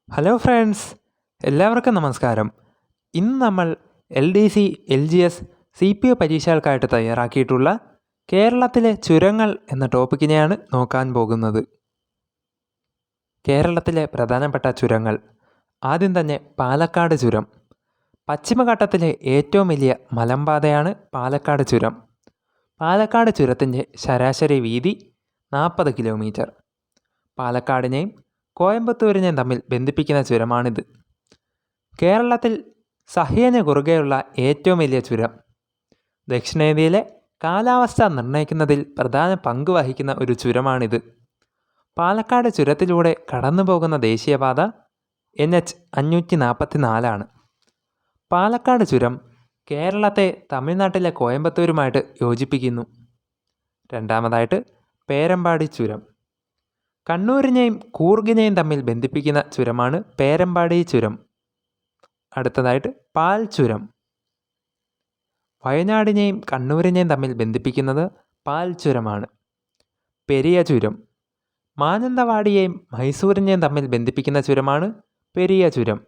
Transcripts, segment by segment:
Hello friends, എല്ലാവർക്കും നമസ്കാരം. ഇന്ന് നമ്മൾ LDC, LGS, CPO പരീക്ഷകൾക്കായിട്ട് തയ്യാറാക്കിയിട്ടുള്ള കേരളത്തിലെ ചുരങ്ങൾ എന്ന ടോപ്പിക്കിനെയാണ് നോക്കാൻ പോകുന്നത്. കേരളത്തിലെ പ്രധാനപ്പെട്ട ചുരങ്ങൾ. ആദ്യം തന്നെ പാലക്കാട് ചുരം. പശ്ചിമഘട്ടത്തിലെ ഏറ്റവും വലിയ മലമ്പാതയാണ് പാലക്കാട് ചുരം. പാലക്കാട് ചുരത്തിൻ്റെ ശരാശരി വീതി 40 കിലോമീറ്റർ. പാലക്കാടിനെയും കോയമ്പത്തൂരിനെയും തമ്മിൽ ബന്ധിപ്പിക്കുന്ന ചുരമാണിത്. കേരളത്തിൽ സഹ്യന് കുറുകെയുള്ള ഏറ്റവും വലിയ ചുരം. ദക്ഷിണേന്ത്യയിലെ കാലാവസ്ഥ നിർണ്ണയിക്കുന്നതിൽ പ്രധാന പങ്ക് വഹിക്കുന്ന ഒരു ചുരമാണിത്. പാലക്കാട് ചുരത്തിലൂടെ കടന്നുപോകുന്ന ദേശീയപാത NH 544. പാലക്കാട് ചുരം കേരളത്തെ തമിഴ്നാട്ടിലെ കോയമ്പത്തൂരുമായിട്ട് യോജിപ്പിക്കുന്നു. രണ്ടാമതായിട്ട് പേരമ്പാടി ചുരം. കണ്ണൂരിനെയും കൂർഗിനെയും തമ്മിൽ ബന്ധിപ്പിക്കുന്ന ചുരമാണ് പേരമ്പാടി ചുരം. അടുത്തതായിട്ട് പാൽ ചുരം. വയനാടിനെയും കണ്ണൂരിനെയും തമ്മിൽ ബന്ധിപ്പിക്കുന്നത് പാൽ ചുരമാണ്. പെരിയ ചുരം. മാനന്തവാടിയെയും മൈസൂരിനെയും തമ്മിൽ ബന്ധിപ്പിക്കുന്ന ചുരമാണ് പെരിയ ചുരം.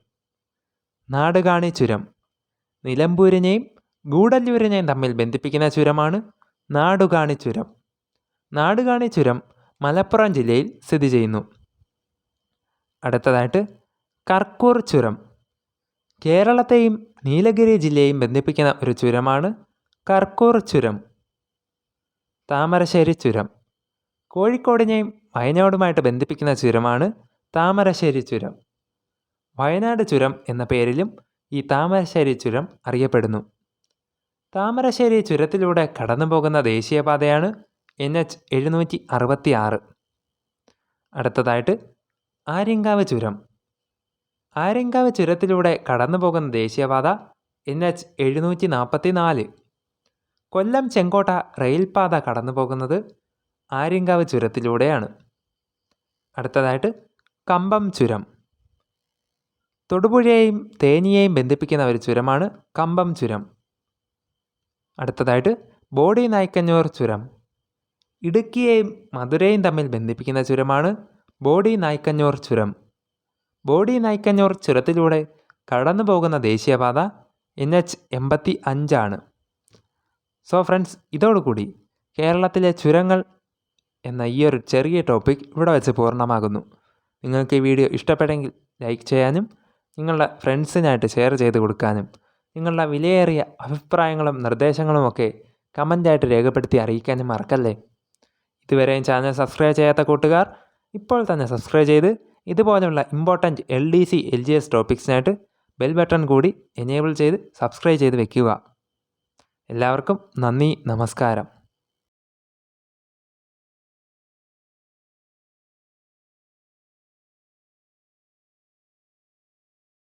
നാടുകാണി ചുരം. നിലമ്പൂരിനെയും ഗൂഡല്ലൂരിനെയും തമ്മിൽ ബന്ധിപ്പിക്കുന്ന ചുരമാണ് നാടുകാണി ചുരം. നാടുകാണി ചുരം മലപ്പുറം ജില്ലയിൽ സ്ഥിതി ചെയ്യുന്നു. അടുത്തതായിട്ട് കർക്കൂർ ചുരം. കേരളത്തെയും നീലഗിരി ജില്ലയെയും ബന്ധിപ്പിക്കുന്ന ഒരു ചുരമാണ് കർക്കൂർ ചുരം. താമരശ്ശേരി ചുരം. കോഴിക്കോടിനെയും വയനാടുമായിട്ട് ബന്ധിപ്പിക്കുന്ന ചുരമാണ് താമരശ്ശേരി ചുരം. വയനാട് ചുരം എന്ന പേരിലും ഈ താമരശ്ശേരി ചുരം അറിയപ്പെടുന്നു. താമരശ്ശേരി ചുരത്തിലൂടെ കടന്നുപോകുന്ന ദേശീയപാതയാണ് NH 766. അടുത്തതായിട്ട് ആര്യങ്കാവ് ചുരം. ആര്യങ്കാവ് ചുരത്തിലൂടെ കടന്നുപോകുന്ന ദേശീയപാത NH 744. കൊല്ലം ചെങ്കോട്ട റെയിൽപാത കടന്നുപോകുന്നത് ആര്യങ്കാവ് ചുരത്തിലൂടെയാണ്. അടുത്തതായിട്ട് കമ്പം ചുരം. തൊടുപുഴയെയും തേനിയെയും ബന്ധിപ്പിക്കുന്ന ഒരു ചുരമാണ് കമ്പം ചുരം. അടുത്തതായിട്ട് ബോഡി നായ്ക്കന്നൂർ ചുരം. ഇടുക്കിയെയും മധുരയും തമ്മിൽ ബന്ധിപ്പിക്കുന്ന ചുരമാണ് ബോഡി നായ്ക്കന്നൂർ ചുരം. ബോഡി നായ്ക്കന്നൂർ ചുരത്തിലൂടെ കടന്നു പോകുന്ന ദേശീയപാത NH 85. സോ ഫ്രണ്ട്സ്, ഇതോടുകൂടി കേരളത്തിലെ ചുരങ്ങൾ എന്ന ഈ ഒരു ചെറിയ ടോപ്പിക് ഇവിടെ വെച്ച് പൂർണ്ണമാകുന്നു. നിങ്ങൾക്ക് ഈ വീഡിയോ ഇഷ്ടപ്പെട്ടെങ്കിൽ ലൈക്ക് ചെയ്യാനും നിങ്ങളുടെ ഫ്രണ്ട്സിനായിട്ട് ഷെയർ ചെയ്ത് കൊടുക്കാനും നിങ്ങളുടെ വിലയേറിയ അഭിപ്രായങ്ങളും നിർദ്ദേശങ്ങളുമൊക്കെ കമൻ്റായിട്ട് രേഖപ്പെടുത്തി അറിയിക്കാനും മറക്കല്ലേ. ഇതുവരെയും ചാനൽ സബ്സ്ക്രൈബ് ചെയ്യാത്ത കൂട്ടുകാർ ഇപ്പോൾ തന്നെ സബ്സ്ക്രൈബ് ചെയ്ത് ഇതുപോലെയുള്ള ഇമ്പോർട്ടൻറ്റ് LDC, LGS ടോപ്പിക്സിനായിട്ട് ബെൽ ബട്ടൺ കൂടി എനേബിൾ ചെയ്ത് സബ്സ്ക്രൈബ് ചെയ്ത് വെക്കുക. എല്ലാവർക്കും നന്ദി, നമസ്കാരം.